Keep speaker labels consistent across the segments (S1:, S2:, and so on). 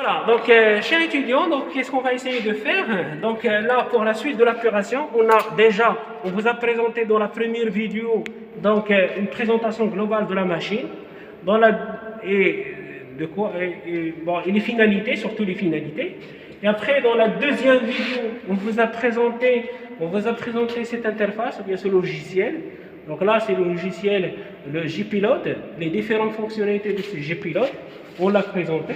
S1: Voilà, donc chers étudiants, donc qu'est-ce qu'on va essayer de faire? Donc là, pour la suite de l'apuration, on vous a présenté dans la première vidéo donc une présentation globale de la machine, et les finalités, surtout les finalités. Et après, dans la deuxième vidéo, on vous a présenté cette interface, ou bien ce logiciel. Donc là, c'est le logiciel, le J-Pilote, les différentes fonctionnalités de ce J-Pilote, on l'a présenté.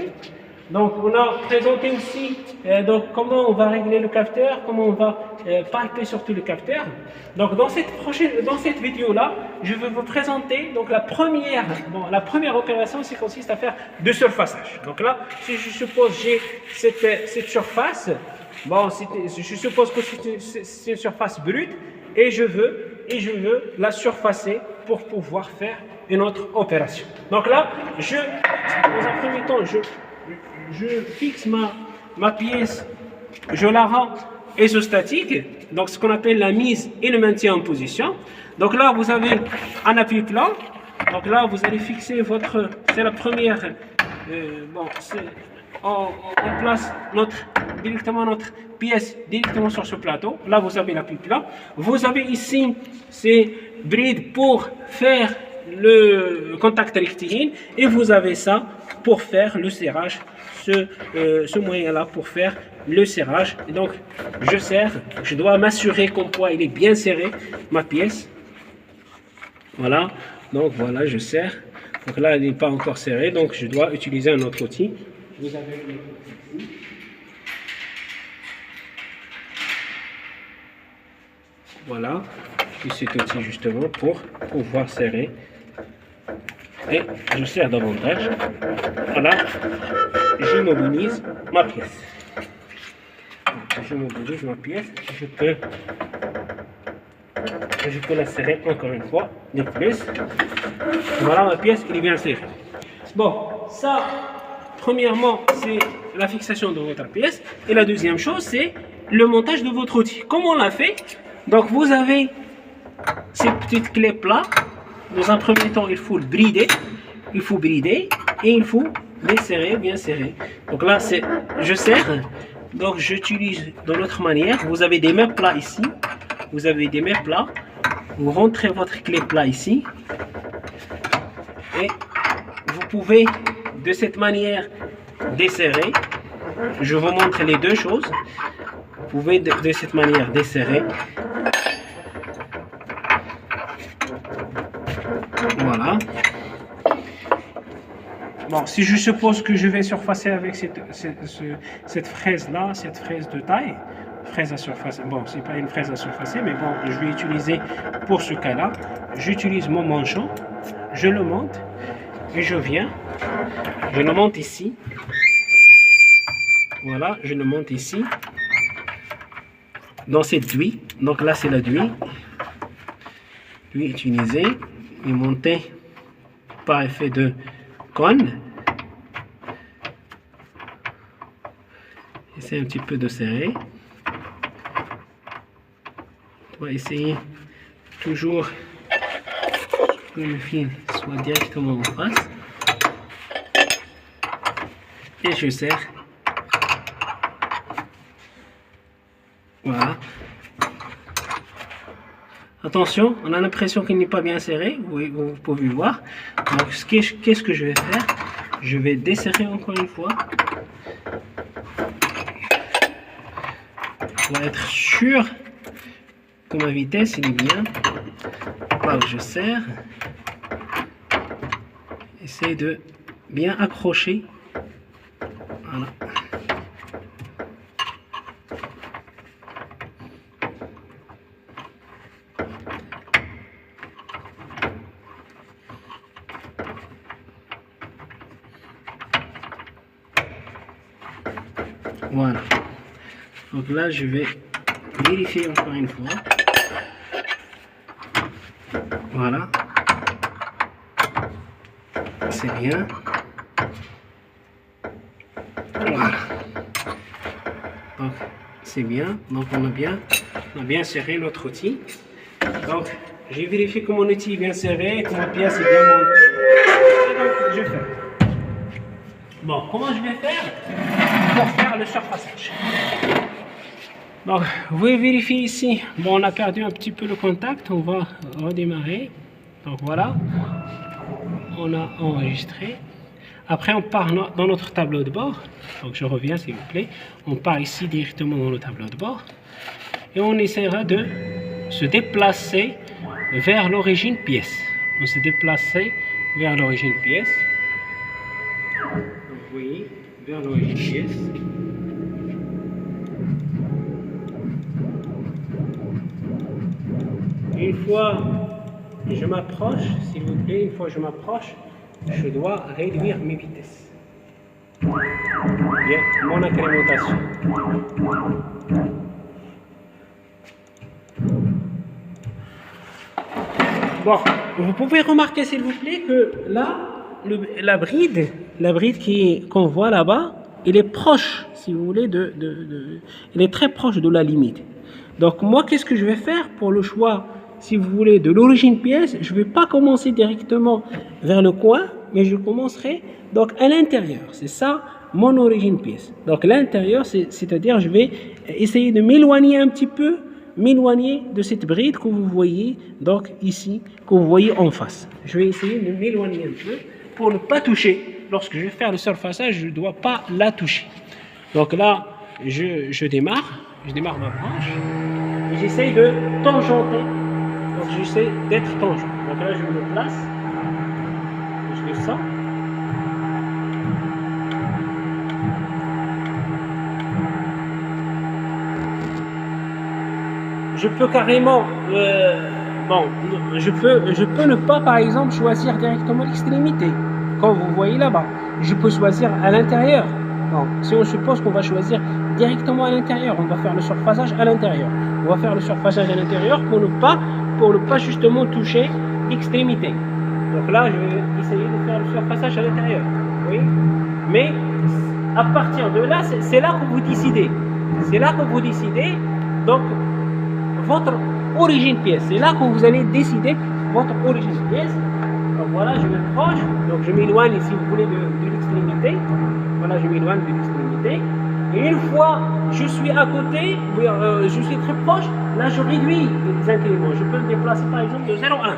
S1: Donc on a présenté aussi donc, comment on va régler le capteur, comment on va palper surtout le capteur. Donc dans cette vidéo-là, je vais vous présenter donc, la première opération, qui consiste à faire de surfaçage. Donc là, si je suppose j'ai cette surface, je suppose que c'est une surface brute et je veux la surfacer pour pouvoir faire une autre opération. Donc là, dans un premier temps, je fixe ma pièce, je la rends isostatique, donc ce qu'on appelle la mise et le maintien en position. Donc là, vous avez un appui plat. Donc là, vous allez fixer c'est la première, on place directement notre pièce directement sur ce plateau. Là, vous avez l'appui plat. Vous avez ici ces brides pour faire le contact rectiligne et vous avez ça pour faire le serrage, ce moyen-là pour faire le serrage. Et donc, je serre, je dois m'assurer qu'en poids il est bien serré, ma pièce. Voilà, donc voilà, je serre. Donc là, il n'est pas encore serré, donc je dois utiliser un autre outil. Vous avez un autre outil ici. Voilà, et cet outil justement pour pouvoir serrer. Et je serre davantage. Voilà, je mobilise ma pièce. Je mobilise ma pièce. Je peux la serrer encore une fois de plus. Voilà, ma pièce, elle est bien serrée. Bon, ça, premièrement, c'est la fixation de votre pièce. Et la deuxième chose, c'est le montage de votre outil. Comment on l'a fait? Donc, vous avez ces petites clés plats. Dans un premier temps, il faut brider et il faut les serrer, bien serrer. Donc là, je serre. Donc j'utilise de l'autre manière. Vous avez des mains plats ici. Vous avez des mains plats. Vous rentrez votre clé plat ici. Et vous pouvez de cette manière desserrer. Je vous montre les deux choses. Vous pouvez de cette manière desserrer. Voilà. Bon, si je suppose que je vais surfacer avec cette fraise-là, cette fraise de taille, fraise à surfacer, bon, c'est pas une fraise à surfacer, mais bon, je vais utiliser pour ce cas-là, j'utilise mon manchon, je le monte, et je le monte ici. Voilà, je le monte ici, dans cette douille. Donc là, c'est la douille utilisée. Et monter par effet de cône. Essayer un petit peu de serrer. On va essayer toujours que le fil soit directement en face. Et je serre. Voilà. Attention, on a l'impression qu'il n'est pas bien serré, vous pouvez voir. Donc, qu'est-ce que je vais faire? Je vais desserrer encore une fois. Pour être sûr que ma vitesse est bien. Là où je serre. Essaye de bien accrocher. Voilà. Voilà. Donc là, je vais vérifier encore une fois. Voilà. C'est bien. Voilà. Donc, c'est bien. Donc, on a bien serré notre outil. Donc, j'ai vérifié que mon outil est bien serré, que ma pièce est bien montée. Et donc, je fais. Bon, comment je vais faire? pour faire le surfaçage. Donc, vous pouvez vérifier ici. Bon, on a perdu un petit peu le contact. On va redémarrer. Donc voilà, on a enregistré. Après, on part dans notre tableau de bord. Donc, je reviens, s'il vous plaît. On part ici directement dans le tableau de bord. Et on essaiera de se déplacer vers l'origine pièce. On se déplacer vers l'origine pièce. Donc, vous voyez, vers l'origine pièce. Une fois que je m'approche, s'il vous plaît, une fois que je m'approche, je dois réduire mes vitesses. Bien, mon incrémentation. Bon, vous pouvez remarquer, s'il vous plaît, que là, la bride qu'on voit là-bas, il est proche, si vous voulez, il est très proche de la limite. Donc moi, qu'est-ce que je vais faire pour le choix, si vous voulez, de l'origine pièce? Je ne vais pas commencer directement vers le coin, mais je commencerai donc à l'intérieur. C'est ça mon origine pièce. Donc l'intérieur, c'est-à-dire je vais essayer de m'éloigner un petit peu, m'éloigner de cette bride que vous voyez donc ici, que vous voyez en face. Je vais essayer de m'éloigner un peu pour ne pas toucher. Lorsque je vais faire le surfaçage, je ne dois pas la toucher. Donc là, je démarre ma branche et j'essaye de tangenter. Donc j'essaie d'être tangent. Donc là, je me place, je descends. Je peux carrément, je peux ne pas, par exemple, choisir directement l'extrémité, comme vous voyez là-bas. Je peux choisir à l'intérieur. Donc, si on suppose qu'on va choisir directement à l'intérieur, on va faire le surfaçage à l'intérieur. On va faire le surfaçage à l'intérieur pour ne pas justement toucher l'extrémité. Donc là, je vais essayer de faire le surfaçage à l'intérieur. Oui. Mais à partir de là, c'est là que vous décidez. C'est là que vous décidez. Donc, votre origine pièce. C'est là que vous allez décider votre origine pièce. Donc voilà, je me proche. Donc je m'éloigne, si vous voulez, de l'extrémité. Voilà, je m'éloigne de l'extrémité. Et une fois je suis à côté, je suis très proche, là je réduis les incréments. Je peux me déplacer par exemple de 0 à 1.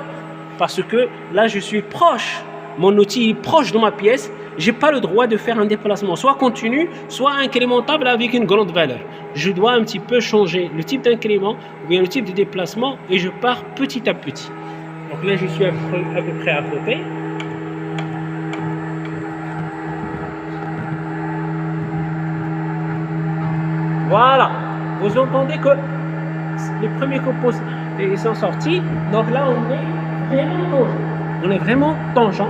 S1: Parce que là je suis proche. Mon outil est proche de ma pièce. Je n'ai pas le droit de faire un déplacement soit continu, soit incrémentable avec une grande valeur. Je dois un petit peu changer le type d'incrément ou bien le type de déplacement et je pars petit à petit. Donc là, je suis à peu près à côté. Voilà. Vous entendez que les premiers compos sont sortis. Donc là, on est vraiment tangent. On est vraiment tangent.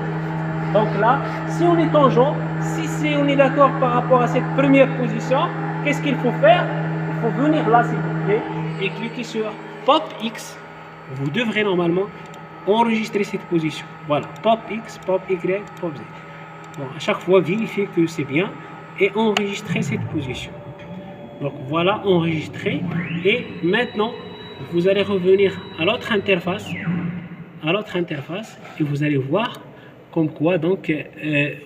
S1: Donc là, si on est tangent, si on est d'accord par rapport à cette première position, qu'est-ce qu'il faut faire? Il faut venir là, s'il vous plaît, et cliquer sur Pop X. Vous devrez normalement enregistrer cette position. Voilà, Pop X, Pop Y, Pop Z. Bon, à chaque fois, vérifiez que c'est bien et enregistrez cette position. Donc voilà, enregistré. Et maintenant, vous allez revenir à l'autre interface, et vous allez voir comme quoi donc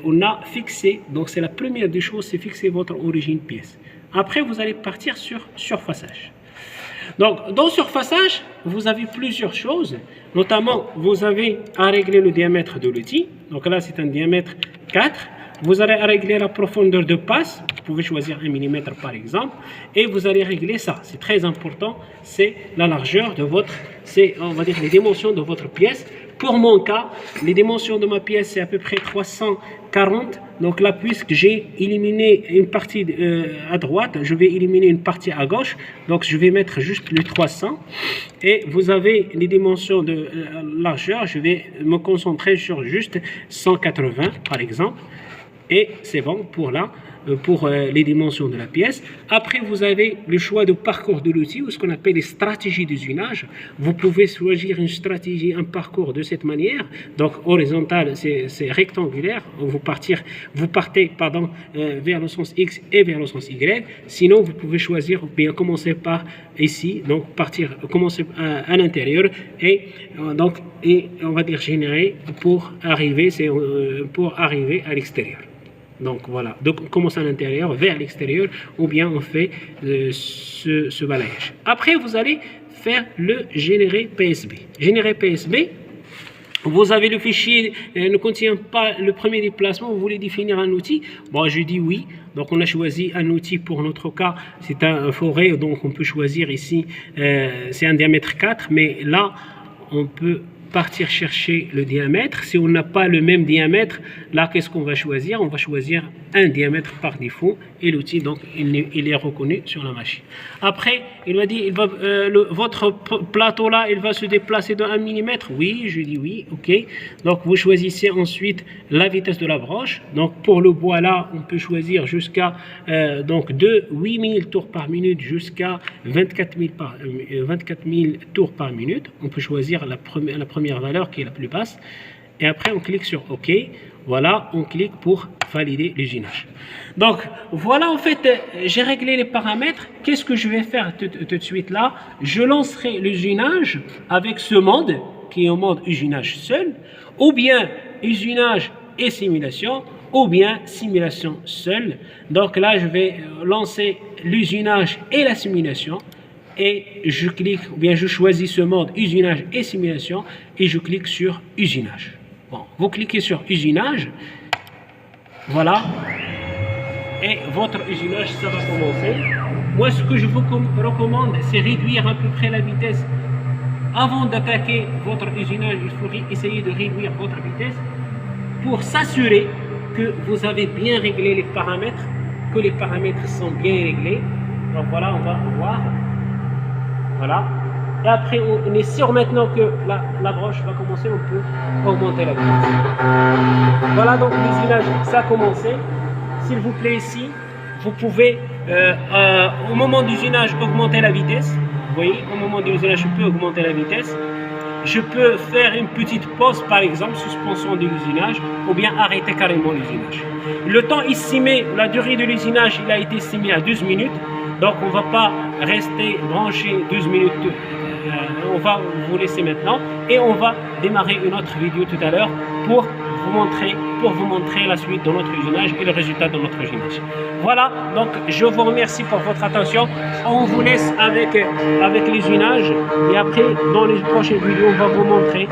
S1: on a fixé, donc c'est la première des choses, c'est fixer votre origine pièce. Après vous allez partir sur surfaçage. Donc dans surfaçage vous avez plusieurs choses, notamment vous avez à régler le diamètre de l'outil. Donc là c'est un diamètre 4. Vous allez régler la profondeur de passe, vous pouvez choisir 1 mm par exemple, et vous allez régler ça, c'est très important, c'est la largeur de votre, c'est on va dire les dimensions de votre pièce. Pour mon cas, les dimensions de ma pièce c'est à peu près 340, donc là puisque j'ai éliminé une partie à droite, je vais éliminer une partie à gauche, donc je vais mettre juste le 300, et vous avez les dimensions de largeur, je vais me concentrer sur juste 180 par exemple. Et c'est bon pour là, pour les dimensions de la pièce. Après, vous avez le choix de parcours de l'outil, ou ce qu'on appelle les stratégies d'usinage. Vous pouvez choisir une stratégie, un parcours de cette manière. Donc, horizontal, c'est rectangulaire. Vous partez vers le sens X et vers le sens Y. Sinon, vous pouvez choisir, ou bien commencer par ici, donc commencer à l'intérieur et on va dire générer pour arriver à l'extérieur. Donc voilà, donc on commence à l'intérieur vers l'extérieur ou bien on fait ce balayage. Après vous allez faire le générer PSB. Générer PSB, vous avez le fichier, ne contient pas le premier déplacement, vous voulez définir un outil. Bon, je dis oui. Donc on a choisi un outil pour notre cas, c'est un forêt, donc on peut choisir ici, c'est un diamètre 4, mais là on peut partir chercher le diamètre. Si on n'a pas le même diamètre, là qu'est-ce qu'on va choisir? On va choisir un diamètre par défaut et l'outil donc il est reconnu sur la machine. Après il m'a dit votre plateau là il va se déplacer de 1 mm. Oui, je dis oui, ok. Donc vous choisissez ensuite la vitesse de la broche. Donc pour le bois là on peut choisir jusqu'à de 8000 tours par minute jusqu'à 24 000 tours par minute. On peut choisir la première valeur qui est la plus basse et après on clique sur OK. Voilà, on clique pour valider l'usinage. Donc voilà, en fait j'ai réglé les paramètres. Qu'est-ce que je vais faire tout de suite là? Je lancerai l'usinage avec ce mode qui est en mode usinage seul, ou bien usinage et simulation, ou bien simulation seule. Donc là je vais lancer l'usinage et la simulation. Et je clique, ou bien je choisis ce mode usinage et simulation et je clique sur usinage. Bon, vous cliquez sur usinage, voilà, et votre usinage ça va commencer. Moi ce que je vous recommande c'est réduire à peu près la vitesse. Avant d'attaquer votre usinage, il faut essayer de réduire votre vitesse pour s'assurer que vous avez bien réglé les paramètres, que les paramètres sont bien réglés. Donc voilà, on va voir. Voilà. Et après, on est sûr maintenant que la broche va commencer, on peut augmenter la vitesse. Voilà, donc l'usinage, ça a commencé. S'il vous plaît, ici, vous pouvez, au moment d'usinage, augmenter la vitesse. Vous voyez, au moment d'usinage, je peux augmenter la vitesse. Je peux faire une petite pause, par exemple, suspension de l'usinage, ou bien arrêter carrément l'usinage. Le temps estimé, la durée de l'usinage, il a été estimé à 12 minutes. Donc on ne va pas rester branché 12 minutes, on va vous laisser maintenant et on va démarrer une autre vidéo tout à l'heure pour vous montrer la suite de notre usinage et le résultat de notre usinage. Voilà, donc je vous remercie pour votre attention. On vous laisse avec l'usinage et après dans les prochaines vidéos on va vous montrer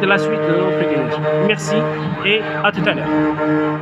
S1: la suite de notre usinage. Merci et à tout à l'heure.